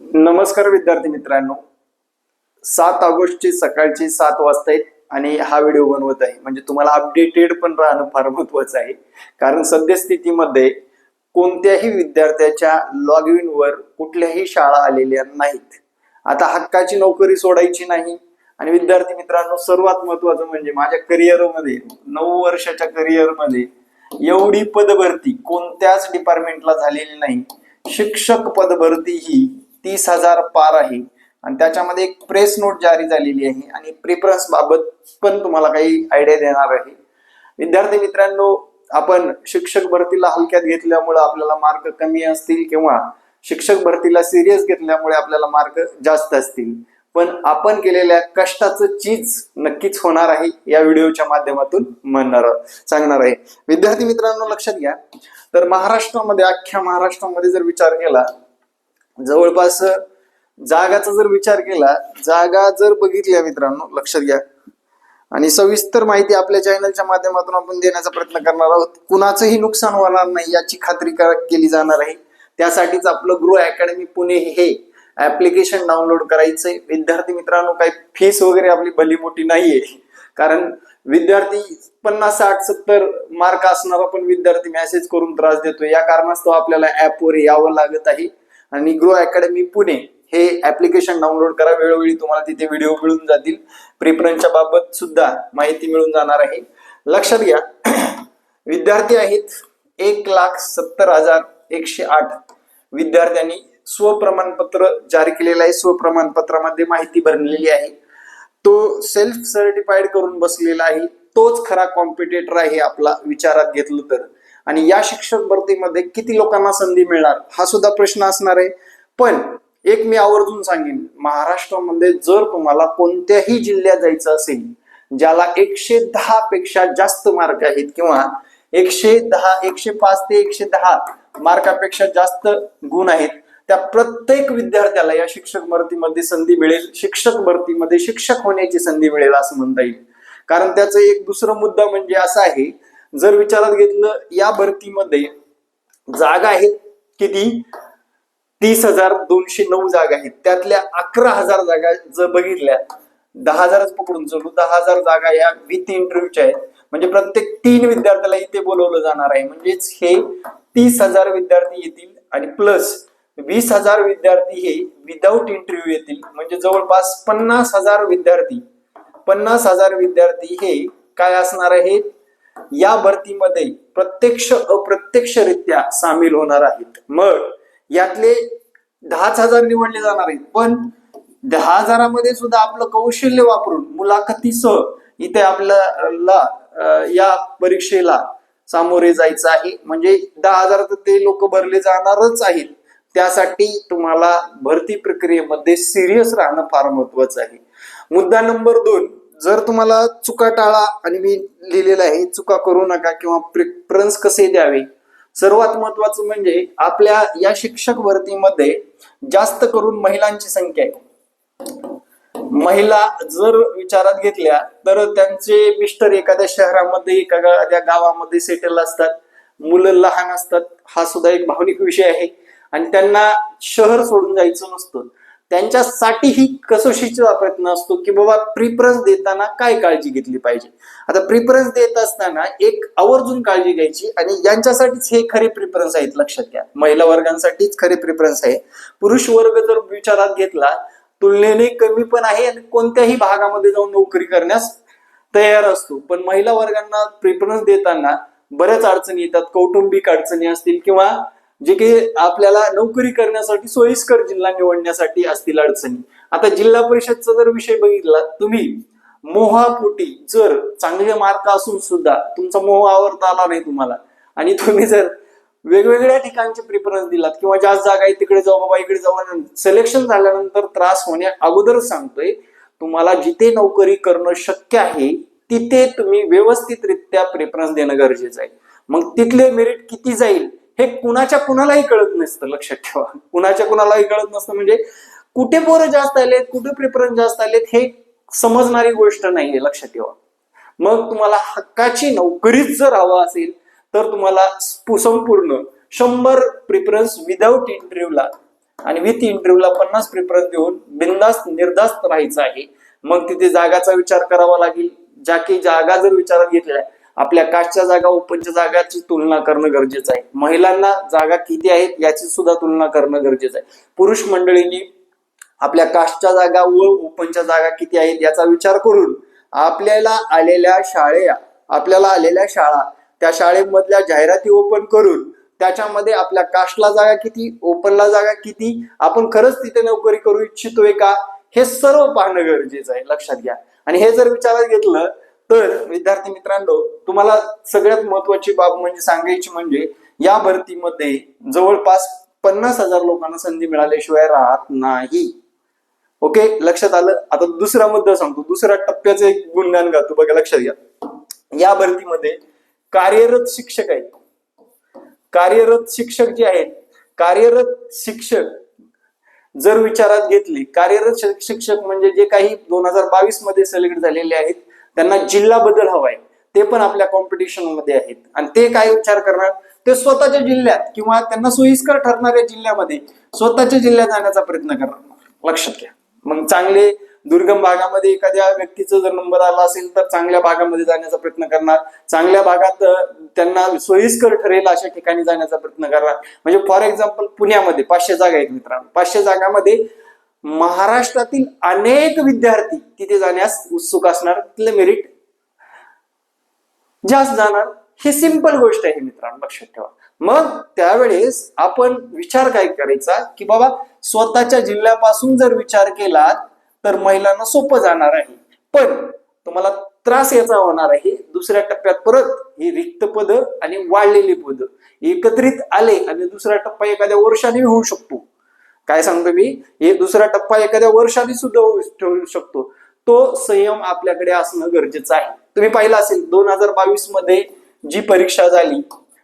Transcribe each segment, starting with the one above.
नमस्कार विद्यार्थी मित्रांनो. 7 ऑगस्टची सकाळची 7 वाजता आहेत आणि हा व्हिडिओ बनवत आहे. म्हणजे तुम्हाला अपडेटेड पण राहणं फार महत्वाचं आहे. कारण सद्यस्थितीमध्ये कोणत्याही विद्यार्थ्याच्या लॉग इन वर कुठल्याही शाळा आलेल्या नाहीत. आता हक्काची नोकरी सोडायची नाही. आणि विद्यार्थी मित्रांनो, सर्वात महत्वाचं म्हणजे माझ्या करिअरमध्ये 9 वर्षाच्या करिअरमध्ये एवढी पदभरती कोणत्याच डिपार्टमेंटला झालेली नाही. शिक्षक पदभरती ही 30,000 पार आहे. आणि त्याच्यामध्ये एक प्रेस नोट जारी झालेली आहे आणि प्रिफरन्स बाबत पण तुम्हाला काही आयडिया देणार आहे. विद्यार्थी मित्रांनो, आपण शिक्षक भरतीला हलक्यात घेतल्यामुळे आपल्याला मार्क कमी असतील किंवा शिक्षक भरतीला सिरियस घेतल्यामुळे आपल्याला मार्क जास्त असतील, पण आपण केलेल्या कष्टाचं चीज नक्कीच होणार आहे या व्हिडिओच्या माध्यमातून सांगणार आहे. विद्यार्थी मित्रांनो, लक्षात घ्या. तर महाराष्ट्रामध्ये, अख्ख्या महाराष्ट्रामध्ये जर विचार केला, जवळपास जागाचा जर विचार केला, जागा जर बघितल्या मित्रांनो, लक्षात घ्या, आणि सविस्तर माहिती आपल्या चॅनलच्या माध्यमातून आपण देण्याचा प्रयत्न करणार आहोत. कुणाचंही नुकसान होणार नाही याची खात्री केली जाणार आहे. त्यासाठीच आपलं ग्रो अकॅडमी पुणे हे ऍप्लिकेशन डाउनलोड करायचंय. विद्यार्थी मित्रांनो, काही फीस वगैरे आपली भली मोठी नाहीये. कारण विद्यार्थी 50, 60, 70 मार्क असणारा पण विद्यार्थी मेसेज करून त्रास देतो. या कारणास्तव आपल्याला ऍपवर यावं लागत आहे. आणि ग्रो अकॅडमी पुणे हे ऍप्लिकेशन डाउनलोड करा. वेळोवेळी तुम्हाला तिथे व्हिडिओ मिळून जातील. प्रिफरन्सच्या बाबत सुद्धा माहिती मिळून जाणार आहे. लक्षात घ्या, विद्यार्थी आहेत 1,70,108 विद्यार्थ्यांनी स्वप्रमाणपत्र जारी केलेलं आहे. स्वप्रमाणपत्रामध्ये माहिती भरलेली आहे. तो सेल्फ सर्टिफाईड करून बसलेला आहे. तोच खरा कॉम्पिटिटर आहे आपला, विचारात घेतलं तर. आणि या शिक्षक भरतीमध्ये किती लोकांना संधी मिळणार हा सुद्धा प्रश्न असणार आहे. पण एक मी आवर्जून सांगेन, महाराष्ट्रामध्ये जर तुम्हाला कोणत्याही जिल्ह्यात जायचं असेल ज्याला 110 पेक्षा जास्त मार्क आहेत किंवा 110, 105 ते 110 मार्कापेक्षा जास्त गुण आहेत, त्या प्रत्येक विद्यार्थ्याला या शिक्षक भरतीमध्ये संधी मिळेल. शिक्षक भरतीमध्ये शिक्षक होण्याची संधी मिळेल असं म्हणता येईल. कारण त्याचा एक दुसरा मुद्दा म्हणजे असा आहे, जर विचारात घेतलं, या भरतीमध्ये जागा आहेत किती, 30,209 जागा आहेत. त्यातल्या 11,000 जागा जर बघितल्या, 10,000च पकडून चलू, 10,000 जागा या विथ इंटरव्ह्यूच्या आहेत. म्हणजे प्रत्येक 3 विद्यार्थ्याला इथे बोलवलं जाणार आहे. म्हणजेच हे 30,000 विद्यार्थी येतील आणि प्लस 20,000 विद्यार्थी हे विदाऊट इंटरव्ह्यू येतील. म्हणजे जवळपास 50,000 विद्यार्थी हे काय असणार आहेत, या भरतीमध्ये प्रत्यक्ष अप्रत्यक्षरित्या सामील होणार आहेत. मग यातले 10,000 निवडले जाणार आहेत. पण 10,000 सुद्धा आपलं कौशल्य वापरून मुलाखतीसह इथे आपल्याला या परीक्षेला सामोरे जायचं आहे. म्हणजे 10,000 तर ते लोक भरले जाणारच आहेत. त्यासाठी तुम्हाला भरती प्रक्रियेमध्ये सिरियस राहणं फार महत्वाचं आहे. मुद्दा नंबर 2, जर तुम्हाला चुका टाळा, आणि मी लिहिलेलं आहे चुका करू नका किंवा प्रिफरन्स कसे द्यावे. सर्वात महत्वाचं म्हणजे आपल्या या शिक्षक भरतीमध्ये जास्त करून महिलांची संख्या आहे. महिला जर विचारात घेतल्या तर त्यांचे मिस्टर एखाद्या शहरामध्ये, एखाद्या गावामध्ये सेटल असतात, मुलं लहान असतात. हा सुद्धा एक भावनिक विषय आहे. आणि त्यांना शहर सोडून जायचं नसतं. त्यांच्यासाठी ही कसोशीचा प्रयत्न असतो की बाबा प्रिफरन्स देताना काय काळजी घेतली पाहिजे. आता प्रिफरन्स देत असताना एक आवर्जून काळजी घ्यायची, आणि यांच्यासाठीच हे खरे प्रिफरन्स आहेत. लक्षात घ्या, महिला वर्गांसाठीच खरे प्रिफरन्स आहे. पुरुष वर्ग जर विचारात घेतला, तुलनेने कमी पण आहे आणि कोणत्याही भागामध्ये जाऊन नोकरी करण्यास तयार असतो. पण महिला वर्गांना प्रिफरन्स देताना बऱ्याच अडचणी येतात. कौटुंबिक अडचणी असतील किंवा जे काही आपल्याला नोकरी करण्यासाठी सोयीस्कर जिल्हा निवडण्यासाठी असतील अडचणी. आता जिल्हा परिषदचा जर विषय बघितला, तुम्ही मोहापोटी जर चांगले मार्क असून सुद्धा तुमचा मोह आवरता आला नाही तुम्हाला, आणि तुम्ही जर वेगवेगळ्या ठिकाणचे प्रिफरन्स दिलात किंवा जास्त जागा आहे तिकडे जाऊ बाबा इकडे जाऊ, सिलेक्शन झाल्यानंतर त्रास होण्या अगोदरच सांगतोय, तुम्हाला जिथे नोकरी करणं शक्य आहे तिथे तुम्ही व्यवस्थितरित्या प्रिफरन्स देणं गरजेचं आहे. मग तिथले मेरिट किती जाईल हे कुणालाही कळत नसतं. लक्षात ठेवा, कुणालाही कळत नसतं. म्हणजे कुठे पोरं जास्त आलेत, कुठे प्रिफरन्स जास्त आलेत हे समजणारी गोष्ट नाहीये. लक्षात ठेवा. मग तुम्हाला हक्काची नोकरीच जर हवा असेल तर तुम्हाला संपूर्ण 100 प्रिफरन्स विदाऊट इंटरव्ह्यूला आणि विथ इंटरव्ह्यूला 50 प्रेफरन्स देऊन बिनधास्त निर्धास्त राहायचं आहे. मग तिथे जागाचा विचार करावा लागेल. ज्या की जागा जर विचारात घेतल्या, आपल्या कास्टच्या जागा ओपनच्या जागाची तुलना करणं गरजेचं आहे. महिलांना जागा किती आहेत याची सुद्धा तुलना करणं गरजेचं आहे. पुरुष मंडळींनी आपल्या कास्टच्या जागा व ओपनच्या जागा किती आहेत याचा विचार करून आपल्याला आलेल्या शाळा त्या शाळेमधल्या जाहिराती ओपन करून त्याच्यामध्ये आपल्या कास्टला जागा किती, ओपनला जागा किती, आपण खरंच तिथे नोकरी करू इच्छितोय का, हे सर्व पाहणं गरजेचं आहे. लक्षात घ्या. आणि हे जर विचारात घेतलं तर विद्यार्थी मित्रांनो, तुम्हाला सगळ्यात महत्वाची बाब म्हणजे सांगायची म्हणजे या भरतीमध्ये जवळपास 50,000 लोकांना संधी मिळाल्याशिवाय राहत नाही. ओके, लक्षात आलं. आता दुसरा मुद्दा सांगतो, दुसऱ्या टप्प्याचं एक गुणगान गातो बघा. लक्षात घ्या. या भरतीमध्ये कार्यरत शिक्षक आहेत. कार्यरत शिक्षक जे आहेत, कार्यरत शिक्षक जर विचारात घेतली, कार्यरत शिक्षक म्हणजे जे काही 2022 मध्ये सिलेक्ट झालेले आहेत त्यांना जिल्हा बदल हवाय, ते पण आपल्या कॉम्पिटिशन मध्ये आहेत. आणि ते काय विचार करणार, ते स्वतःच्या जिल्ह्यात किंवा त्यांना सोयीस्कर ठरणाऱ्या जिल्ह्यामध्ये स्वतःच्या जिल्ह्यात जाण्याचा प्रयत्न करणार. लक्षात घ्या. मग चांगले दुर्गम भागामध्ये एखाद्या व्यक्तीचा जर नंबर आला असेल तर चांगल्या भागामध्ये जाण्याचा प्रयत्न करणार, चांगल्या भागात त्यांना सोयीस्कर ठरेल अशा ठिकाणी जाण्याचा प्रयत्न करणार. म्हणजे फॉर एक्झाम्पल पुण्यामध्ये 500 जागा आहेत मित्रांनो. 500 जागामध्ये महाराष्ट्रातील अनेक विद्यार्थी तिथे जाण्यास उत्सुक असणार, तिथले मेरिट जास्त जाणार. ही सिंपल गोष्ट आहे मित्रांनो, लक्षात ठेवा. मग त्यावेळेस आपण विचार काय करायचा की बाबा स्वतःच्या जिल्ह्यापासून जर विचार केला तर महिलांना सोपं जाणार आहे. पण तुम्हाला त्रास याचा होणार आहे दुसऱ्या टप्प्यात. परत ही रिक्त पद आणि वाढलेली पद एकत्रित आले आणि दुसरा टप्पा एखाद्या वर्षाने होऊ शकतो. काय सांगतो मी, हे दुसरा टप्पा एखाद्या वर्षाने सुद्धा होऊ शकतो. तो संयम आपल्याकडे असणं गरजेचं आहे. तुम्ही पाहिलं असेल 2022 मध्ये जी परीक्षा झाली,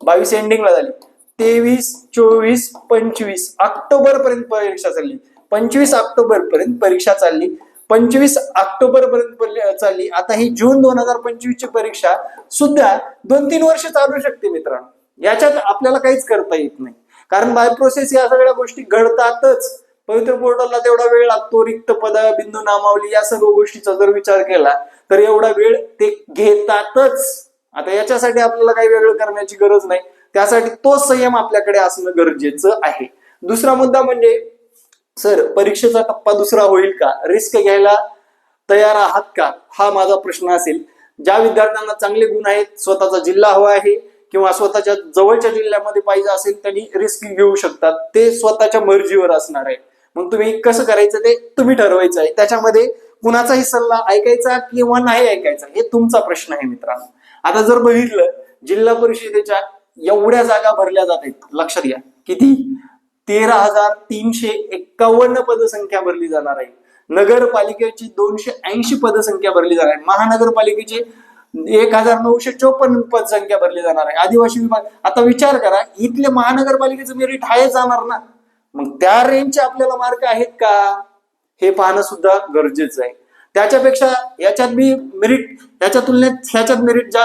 22 एंडिंगला झाली, 23, 24, 25 ऑक्टोबर पर्यंत परीक्षा चालली. 25 ऑक्टोबर पर्यंत परीक्षा चालली. 25 ऑक्टोबर पर्यंत चालली. आता ही जून 2025 ची परीक्षा सुद्धा 2-3 वर्ष चालू शकते मित्रांनो. याच्यात आपल्याला काहीच करता येत नाही, कारण बाय प्रोसेस या सगळ्या गोष्टी घडतातच. पवित्र पोर्टलला तेवढा वेळ लागतो. रिक्त पद, बिंदू नामावली या सर्व गोष्टीचा जर विचार केला तर एवढा वेळ ते घेतातच. आता याच्यासाठी आपल्याला काही वेगळं करण्याची गरज नाही. त्यासाठी तो संयम आपल्याकडे असणं गरजेचं आहे. दुसरा मुद्दा म्हणजे सर परीक्षेचा टप्पा दुसरा होईल का, रिस्क घ्यायला तयार आहात का, हा माझा प्रश्न असेल. ज्या विद्यार्थ्यांना चांगले गुण आहेत, स्वतःचा जिल्हा हवा आहे किंवा स्वतःच्या जवळच्या जिल्ह्यामध्ये पाहिजे असेल त्यांनी रिस्क घेऊ शकतात. ते स्वतःच्या मर्जीवर असणार आहे. मग तुम्ही कसं करायचं ते तुम्ही ठरवायचं आहे. त्याच्यामध्ये कुणाचाही सल्ला ऐकायचा किंवा नाही ऐकायचा हे तुमचा प्रश्न आहे मित्रांनो. आता जर बघितलं जिल्हा परिषदेच्या एवढ्या जागा भरल्या जात आहेत. लक्षात घ्या किती, 13,351 पदसंख्या भरली जाणार आहे. नगरपालिकेची 280 पदसंख्या भरली जाणार आहे. महानगरपालिकेची 1,954 पदसंख्या भरली जाणार आहे. आदिवासी विभाग, आता विचार करा इथले महानगरपालिकेचं मेरिट आहे जाणार ना, मग त्या रेंजचे आपल्याला मार्क आहेत का हे पाहणं सुद्धा गरजेचं आहे. त्याच्यापेक्षा याच्यात बी मेरिट, याच्या तुलनेत ह्याच्यात मेरिट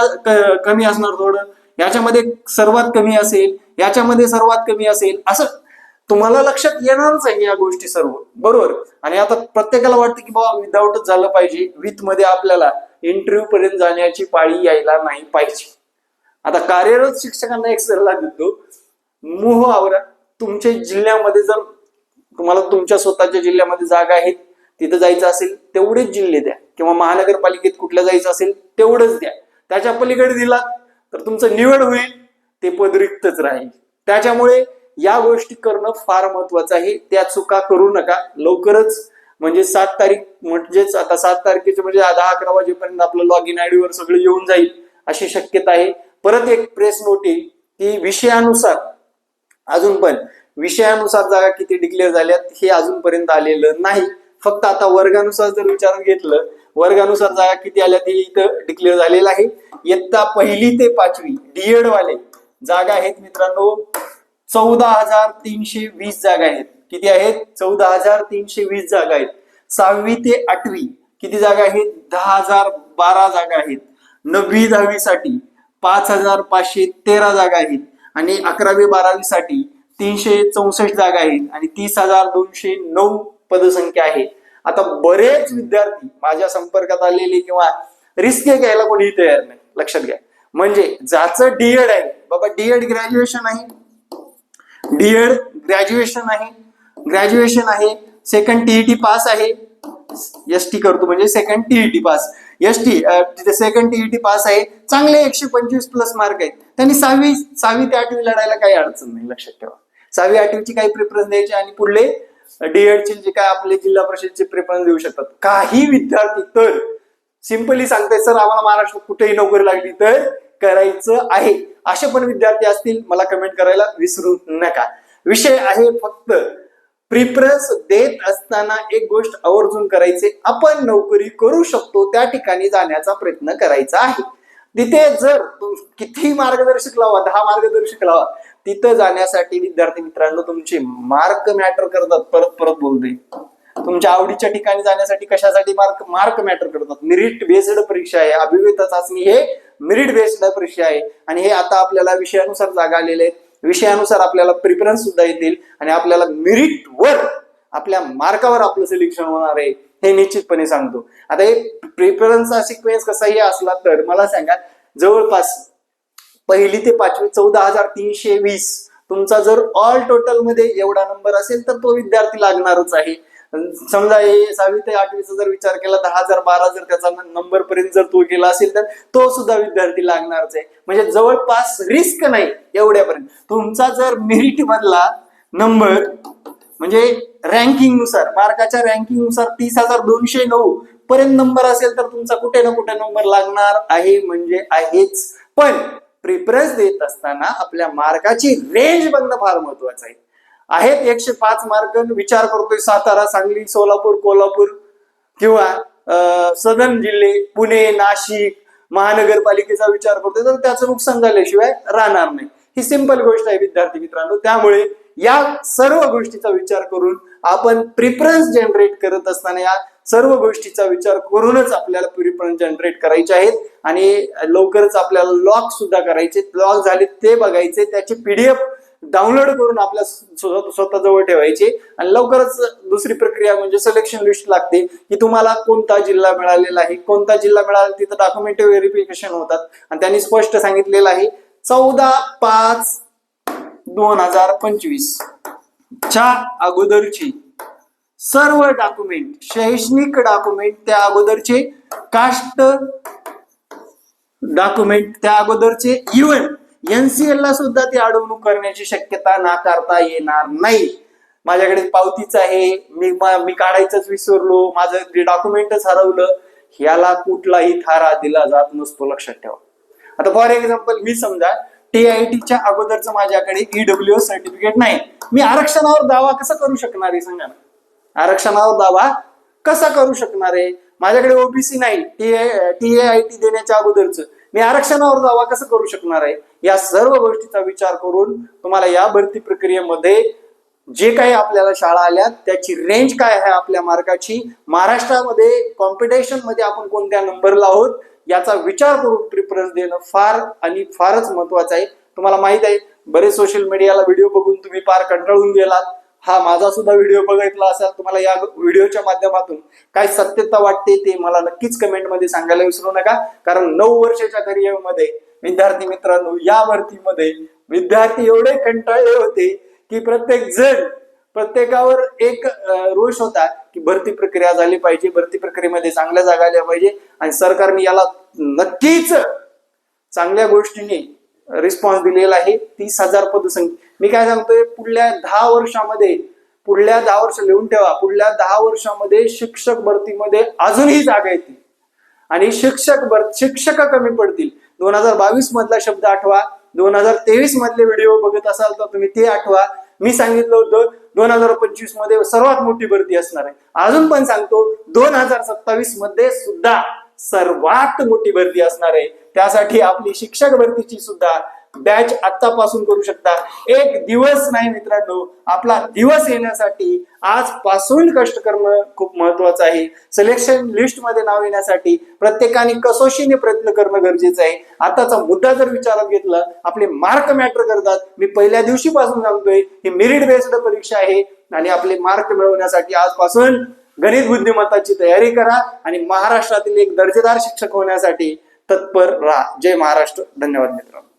कमी असणार थोडं, याच्यामध्ये सर्वात कमी असेल, याच्यामध्ये सर्वात कमी असेल, असं तुम्हाला लक्षात येणारच आहे या गोष्टी सर्व, बरोबर. आणि आता प्रत्येकाला वाटतं की बाबा विदाऊटच झालं पाहिजे, विथ मध्ये आपल्याला इंटरव्ह्यू पर्यंत जाण्याची पाळी यायला नाही पाहिजे. आता कार्यरत शिक्षकांना एक सल्ला देतो, मोह आवरा. तुमच्या जिल्ह्यामध्ये जर तुम्हाला तुमच्या स्वतःच्या जिल्ह्यामध्ये जागा आहेत, तिथं जायचं असेल तेवढेच जिल्हे द्या, किंवा महानगरपालिकेत कुठल्या जायचं असेल तेवढंच द्या. त्याच्या पलीकडे दिला तर तुमचं निवड होईल, ते पद रिक्तच राहील. त्याच्यामुळे या गोष्टी करणं फार महत्वाचं आहे. त्या चुका करू नका. लवकरच म्हणजे 7 तारीख, म्हणजेच आता 7 तारखेचे म्हणजे 10-11 वाजेपर्यंत आपलं लॉग इन आयडी वर सगळं येऊन जाईल अशी शक्यता आहे. परत एक प्रेस नोट येईल की विषयानुसार, अजून पण विषयानुसार जागा किती डिक्लेअर झाल्यात हे अजूनपर्यंत आलेलं नाही. फक्त आता वर्गानुसार जर विचारात घेतलं, वर्गानुसार जागा किती आल्या ते इथं डिक्लेअर झालेलं आहे. इयत्ता 1ली ते 5वी डीएड वाले जागा आहेत मित्रांनो, 14,320 जागा आहेत. किती आहेत? 14,320 जागा आहेत. 6वी ते 8वी किती जागा आहेत? 10,012 जागा आहेत. 9वी-10वी साठी 5,513 जागा आहेत. आणि 11वी-12वी साठी 364 जागा आहेत आणि 30,209 पदसंख्या आहे. आता बरेच विद्यार्थी माझ्या संपर्कात आलेले किंवा रिस्क घ्यायला कोणीही तयार नाही. लक्षात घ्या, म्हणजे ज्याचं डीएड आहे बाबा, डीएड ग्रॅज्युएशन आहे, डीएड ग्रॅज्युएशन आहे, सेकंड टीईटी पास आहे, एसटी करतो म्हणजे second TET pass, ST second TET pass आहे, चांगले 125 प्लस मार्क आहेत, त्यांनी 6वी ते 8वी लढायला काही अडचण नाही. लक्षात ठेवा, 6वी 8वीची काही प्रेफरन्स द्यायचे आणि पुढले डीएडचे जे काय आपले जिल्हा परिषदचे प्रेफरन्स देऊ शकतात. काही विद्यार्थी तर सिंपली सांगताय सर आम्हाला महाराष्ट्रात कुठेही नोकरी लागली तर करायचं आहे, असे पण विद्यार्थी असतील, मला कमेंट करायला विसरू नका. विषय आहे फक्त प्रिफरन्स देत असताना एक गोष्ट आवर्जून करायचे, आपण नोकरी करू शकतो त्या ठिकाणी जाण्याचा प्रयत्न करायचा आहे. तिथे जर किती मार्गदर्शक लावा, 10 मार्गदर्शक लावा, तिथं जाण्यासाठी विद्यार्थी मित्रांनो तुमचे मार्क मॅटर करतात. परत बोलतोय, तुमच्या आवडीच्या ठिकाणी जाण्यासाठी कशासाठी मार्क मॅटर करतात. मेरिट बेस्ड परीक्षा आहे, अभिवेता चाचणी हे मेरिट बेस्ड परीक्षा आहे आणि हे आता आपल्याला विषयानुसार जागा आलेले आहेत, विषयानुसार आपल्याला प्रिफरन्स सुद्धा येतील आणि आपल्याला मेरिट वर आपल्या मार्कावर आपलं सिलेक्शन होणार आहे हे निश्चितपणे सांगतो. आता हे प्रिफरन्सचा सिक्वेन्स कसाही असला तर मला सांगा, जवळपास 1ली ते 5वी 14,320 तुमचा जर ऑल टोटल मध्ये एवढा नंबर असेल तर तो विद्यार्थी लागणारच आहे. समजा हे 6वी ते 8वीचा जर विचार केला 10,012 जर त्याचा नंबर पर्यंत जर तो गेला असेल तर तो सुद्धा विद्यार्थी लागणारच आहे. म्हणजे जवळपास रिस्क नाही एवढ्यापर्यंत. तुमचा जर मेरिट मधला नंबर म्हणजे रँकिंग नुसार, मार्काच्या रँकिंग नुसार 30,209 पर्यंत नंबर असेल तर तुमचा कुठे ना कुठे नंबर लागणार आहे, म्हणजे आहेच. पण प्रिफरन्स देत असताना आपल्या मार्काची रेंज बघणं फार महत्वाचं आहे. आहेत 105 मार्क, विचार करतोय सातारा, सांगली, सोलापूर, कोल्हापूर किंवा सदन जिल्हे, पुणे, नाशिक महानगरपालिकेचा विचार करतोय तर त्याचं नुकसान झाल्याशिवाय राहणार नाही. ही सिंपल गोष्ट आहे विद्यार्थी मित्रांनो. त्यामुळे या सर्व गोष्टीचा विचार करून आपण प्रिफरन्स जनरेट करत असताना या सर्व गोष्टीचा विचार करूनच आपल्याला प्रिफरन्स जनरेट करायचे आहेत आणि लवकरच आपल्याला लॉक सुद्धा करायचे. लॉक झाले ते बघायचे, त्याचे PDF डाउनलोड करून आपल्या स्वतः जवळ ठेवायचे आणि लवकरच दुसरी प्रक्रिया म्हणजे सिलेक्शन लिस्ट लागते की तुम्हाला कोणता जिल्हा मिळालेला आहे, कोणता जिल्हा मिळाला तिथं डॉक्युमेंट व्हेरिफिकेशन होतात आणि त्यांनी स्पष्ट सांगितलेलं आहे 14/5/2025 च्या अगोदरची सर्व डॉक्युमेंट, शैक्षणिक डॉक्युमेंट, त्या अगोदरचे कास्ट डॉक्युमेंट, त्या अगोदरचे इव्हन NCL ला सुद्धा ती अडवणूक करण्याची शक्यता नाकारता येणार नाही. माझ्याकडे पावतीच आहे, मी काढायचंच विसरलो, माझं डॉक्युमेंटच हरवलं, ह्याला कुठलाही थारा दिला जात नसतो. लक्षात ठेवा. आता फॉर एक्झाम्पल मी समजा TITच्या अगोदरचं माझ्याकडे EWS सर्टिफिकेट नाही, मी आरक्षणावर दावा कसा करू शकणार आहे सांगा ना. आरक्षणावर दावा कसा करू शकणार आहे? माझ्याकडे OBC नाही, TIT देण्याच्या अगोदरच मी आरक्षणावर दावा कसं करू शकणार आहे? या सर्व गोष्टीचा विचार करून तुम्हाला या भरती प्रक्रियेमध्ये जे काही आपल्याला शाळा आल्या त्याची रेंज काय आहे आपल्या मार्काची, महाराष्ट्रामध्ये कॉम्पिटिशन मध्ये आपण कोणत्या नंबरला आहोत याचा विचार करून प्रिफरन्स देणं फार आणि फारच महत्वाचं आहे. तुम्हाला माहित आहे बरेच सोशल मीडियाला व्हिडिओ बघून तुम्ही फार कंटाळून गेलात. हा माझा सुद्धा व्हिडिओ बघितला असेल, तुम्हाला या व्हिडिओच्या माध्यमातून काय सत्यता वाटते ते मला नक्कीच कमेंटमध्ये सांगायला विसरू नका. कारण 9 वर्षाच्या करिअरमध्ये विद्यार्थी मित्रांनो या भरतीमध्ये विद्यार्थी एवढे कंटाळले होते की प्रत्येकावर एक रोष होता की भरती प्रक्रिया झाली पाहिजे, भरती प्रक्रियेमध्ये चांगल्या जागा आल्या पाहिजे आणि सरकारने याला नक्कीच चांगल्या गोष्टीने रिस्पॉन्स दिलेला आहे. 30,000 पदसंख्या. मी काय सांगतोय, पुढल्या 10 वर्षामध्ये, पुढल्या 10 वर्ष लिहून ठेवा, पुढल्या 10 वर्षामध्ये शिक्षक भरतीमध्ये अजूनही जागा येतील आणि शिक्षक कमी पडतील. 2022 मधला शब्द आठवा, 2023 मधले व्हिडिओ बघत असाल तर तुम्ही ते आठवा. मी सांगितलं होतं 2025 मध्ये सर्वात मोठी भरती असणार आहे. अजून पण सांगतो 2027 मध्ये सुद्धा सर्वात मोठी भरती असणार आहे. त्यासाठी आपली शिक्षक भरतीची सुद्धा बॅच आतापासून करू शकता. एक दिवस नाही मित्रांनो, आपला दिवस येण्यासाठी आजपासून कष्ट करणं खूप महत्वाचं आहे. सिलेक्शन लिस्ट मध्ये नाव येण्यासाठी प्रत्येकाने कसोशीने प्रयत्न करणं गरजेचं आहे. आताचा मुद्दा जर विचारात घेतला, आपले मार्क मॅटर करतात. मी पहिल्या दिवशीपासून सांगतोय, ही मेरिट बेस्ड परीक्षा आहे आणि आपले मार्क मिळवण्यासाठी आजपासून गणित बुद्धिमत्ताची तयारी करा आणि महाराष्ट्रातील एक दर्जेदार शिक्षक होण्यासाठी तत्पर राहा. जय महाराष्ट्र. धन्यवाद मित्रांनो.